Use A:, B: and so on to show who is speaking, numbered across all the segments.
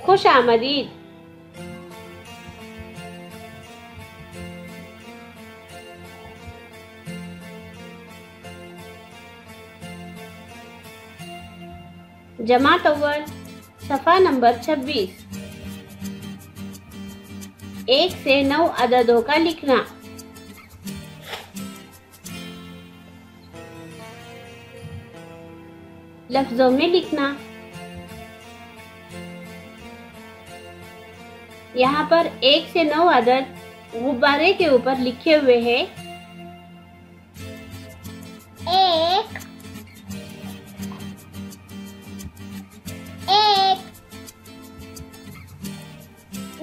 A: खुश आमदीद। जमात अव्वल सफ़ा नंबर 26। 1 से 9 अददों का लिखना। लफ्जों में लिखना। यहाँ पर 1 से 9 अदद गुब्बारे के ऊपर लिखे हुए हैं।
B: 1 1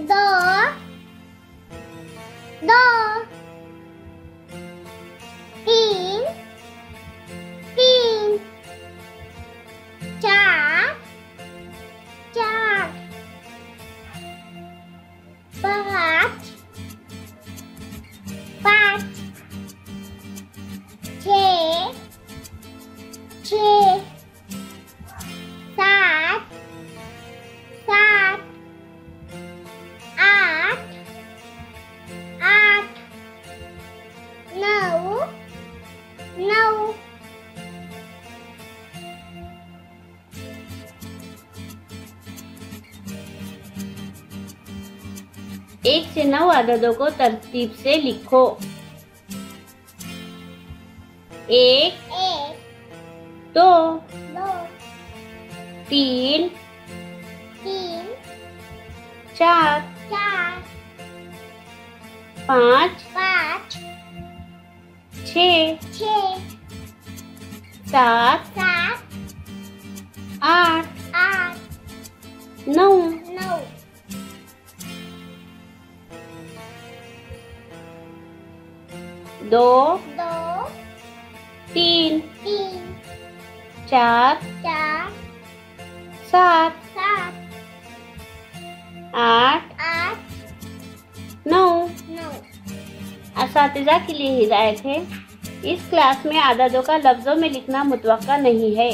B: 2 2 3 3 4 4 5 5 6 6 7 7 8 8 9 9
A: 1 से 9 अददों को तरतीब से लिखो। 1
B: 1
A: 2
B: 2
A: 3
B: 3
A: 4
B: 4
A: 5
B: 5
A: 6
B: 6
A: 7
B: 7
A: 8
B: 8
A: 9
B: 9
A: 2
B: 2
A: 3
B: 3
A: 4
B: 4
A: 7
B: 7
A: 8
B: 8
A: 9।
B: 9
A: असातिज़ा के लिए हिदायत है, इस क्लास में अददों का लफ्ज़ों में लिखना मुतवक्का नहीं है।